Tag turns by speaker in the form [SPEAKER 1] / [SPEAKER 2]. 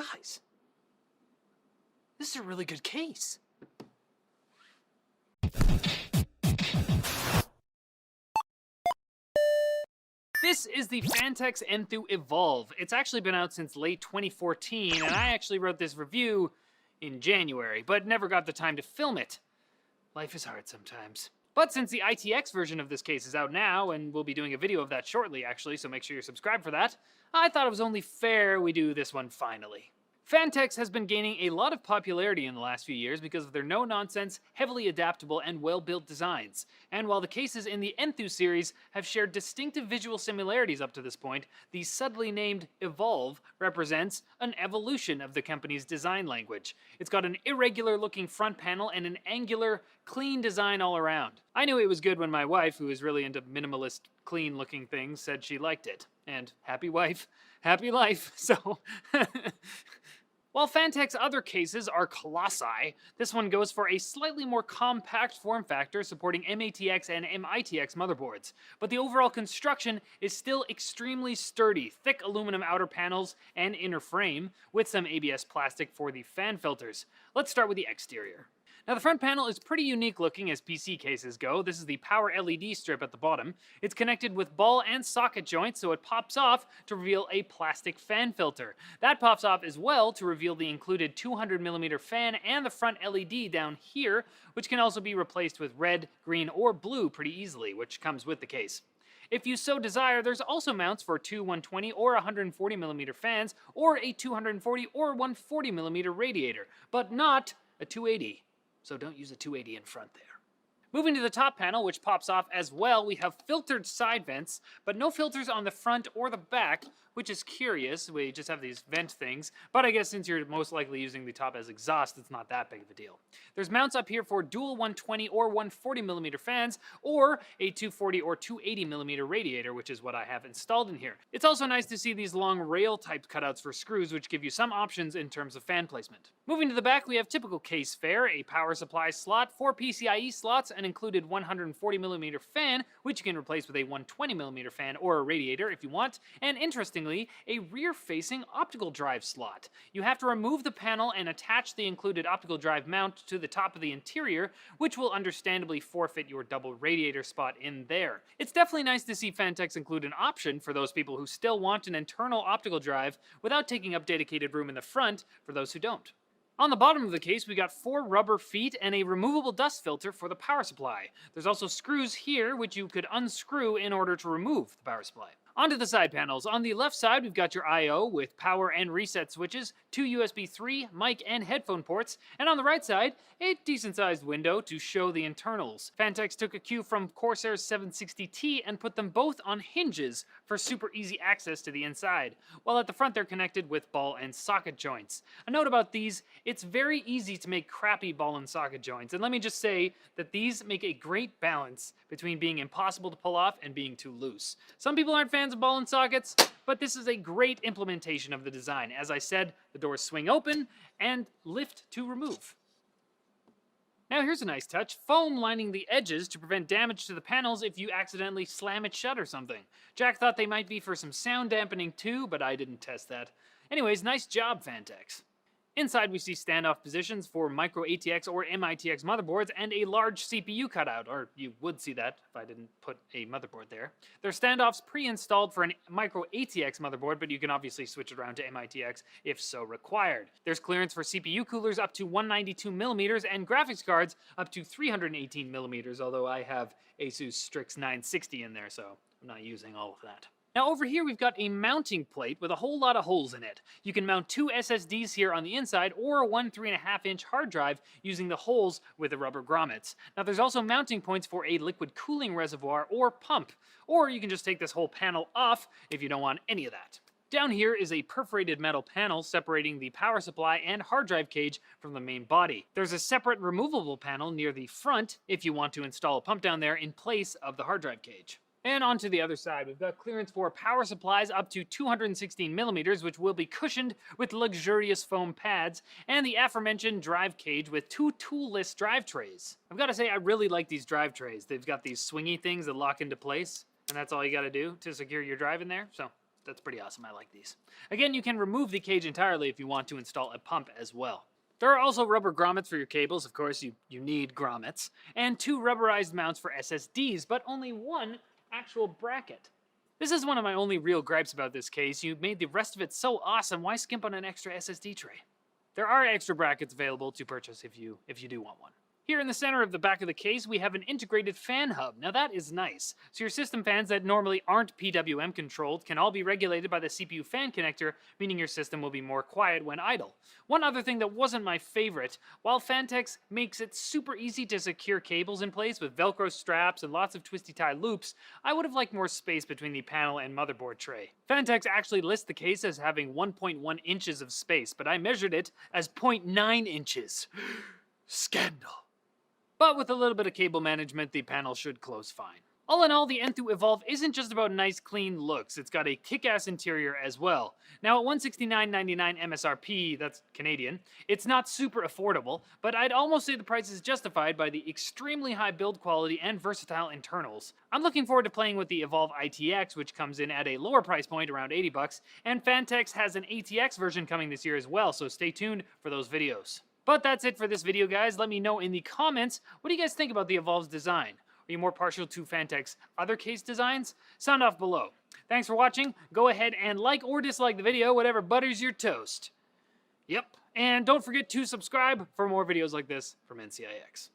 [SPEAKER 1] Guys, this is a really good case. This is the Phanteks Enthoo Evolv. It's actually been out since late 2014, and I actually wrote this review in January, but never got the time to film it. Life is hard sometimes. But since the ITX version of this case is out now, and we'll be doing a video of that shortly actually, so make sure you're subscribed for that, I thought it was only fair we do this one finally. Phanteks has been gaining a lot of popularity in the last few years because of their no-nonsense, heavily adaptable, and well-built designs. And while the cases in the Enthoo series have shared distinctive visual similarities up to this point, the subtly named Evolv represents an evolution of the company's design language. It's got an irregular-looking front panel and an angular, clean design all around. I knew it was good when my wife, who is really into minimalist, clean-looking things, said she liked it. And happy wife, happy life, so... While Phanteks' other cases are colossi, this one goes for a slightly more compact form factor supporting mATX and mITX motherboards, but the overall construction is still extremely sturdy, thick aluminum outer panels and inner frame, with some ABS plastic for the fan filters. Let's start with the exterior. Now the front panel is pretty unique looking as PC cases go. This is the power LED strip at the bottom. It's connected with ball and socket joints, so it pops off to reveal a plastic fan filter. That pops off as well to reveal the included 200mm fan and the front LED down here, which can also be replaced with red, green, or blue pretty easily, which comes with the case. If you so desire, there's also mounts for two 120 or 140mm fans, or a 240 or 140mm radiator, but not a 280. So don't use a 280 in front there. Moving to the top panel, which pops off as well, we have filtered side vents, but no filters on the front or the back, which is curious. We just have these vent things, but I guess since you're most likely using the top as exhaust, it's not that big of a deal. There's mounts up here for dual 120 or 140mm fans, or a 240 or 280mm radiator, which is what I have installed in here. It's also nice to see these long rail-type cutouts for screws, which give you some options in terms of fan placement. Moving to the back, we have typical case fare, a power supply slot, 4 PCIe slots, an included 140mm fan, which you can replace with a 120mm fan or a radiator if you want, and interestingly, a rear-facing optical drive slot. You have to remove the panel and attach the included optical drive mount to the top of the interior, which will understandably forfeit your double radiator spot in there. It's definitely nice to see Phanteks include an option for those people who still want an internal optical drive without taking up dedicated room in the front for those who don't. On the bottom of the case, we got 4 rubber feet and a removable dust filter for the power supply. There's also screws here, which you could unscrew in order to remove the power supply. Onto the side panels. On the left side, we've got your I/O with power and reset switches, 2 USB 3, mic, and headphone ports, and on the right side, a decent-sized window to show the internals. Phanteks took a cue from Corsair's 760T and put them both on hinges for super easy access to the inside, while at the front they're connected with ball and socket joints. A note about these, it's very easy to make crappy ball and socket joints, and let me just say that these make a great balance between being impossible to pull off and being too loose. Some people aren't fans of ball and sockets, but this is a great implementation of the design. As I said, the doors swing open and lift to remove. Now here's a nice touch, foam lining the edges to prevent damage to the panels if you accidentally slam it shut or something. Jack thought they might be for some sound dampening too, but I didn't test that. Anyways, nice job, Phanteks. Inside we see standoff positions for micro ATX or mITX motherboards and a large CPU cutout, or you would see that if I didn't put a motherboard there. There are standoffs pre-installed for a micro ATX motherboard, but you can obviously switch it around to mITX if so required. There's clearance for CPU coolers up to 192mm and graphics cards up to 318mm, although I have Asus Strix 960 in there, so I'm not using all of that. Now over here we've got a mounting plate with a whole lot of holes in it. You can mount 2 SSDs here on the inside or one 3.5-inch hard drive using the holes with the rubber grommets. Now there's also mounting points for a liquid cooling reservoir or pump, or you can just take this whole panel off if you don't want any of that. Down here is a perforated metal panel separating the power supply and hard drive cage from the main body. There's a separate removable panel near the front if you want to install a pump down there in place of the hard drive cage. And onto the other side, we've got clearance for power supplies up to 216mm, which will be cushioned with luxurious foam pads, and the aforementioned drive cage with 2 toolless drive trays. I've got to say, I really like these drive trays. They've got these swingy things that lock into place, and that's all you got to do to secure your drive in there, so That's pretty awesome. I like these. Again, you can remove the cage entirely if you want to install a pump as well. There are also rubber grommets for your cables. Of course, you need grommets. And 2 rubberized mounts for SSDs, but only 1 actual bracket. This is one of my only real gripes about this case. You made the rest of it so awesome, why skimp on an extra SSD tray? There are extra brackets available to purchase if you do want one. Here in the center of the back of the case, we have an integrated fan hub. Now that is nice. So your system fans that normally aren't PWM controlled can all be regulated by the CPU fan connector, meaning your system will be more quiet when idle. One other thing that wasn't my favorite, while Phanteks makes it super easy to secure cables in place with Velcro straps and lots of twisty tie loops, I would have liked more space between the panel and motherboard tray. Phanteks actually lists the case as having 1.1 inches of space, but I measured it as 0.9 inches. Scandal. But with a little bit of cable management, the panel should close fine. All in all, the Enthoo Evolv isn't just about nice, clean looks. It's got a kick-ass interior as well. Now, at $169.99 MSRP, that's Canadian, it's not super affordable, but I'd almost say the price is justified by the extremely high build quality and versatile internals. I'm looking forward to playing with the Evolv ITX, which comes in at a lower price point, around $80, and Phanteks has an ATX version coming this year as well, so stay tuned for those videos. But that's it for this video, guys. Let me know in the comments, what do you guys think about the Evolv's design? Are you more partial to Phanteks' other case designs? Sound off below. Thanks for watching. Go ahead and like or dislike the video, whatever butters your toast. Yep, and don't forget to subscribe for more videos like this from NCIX.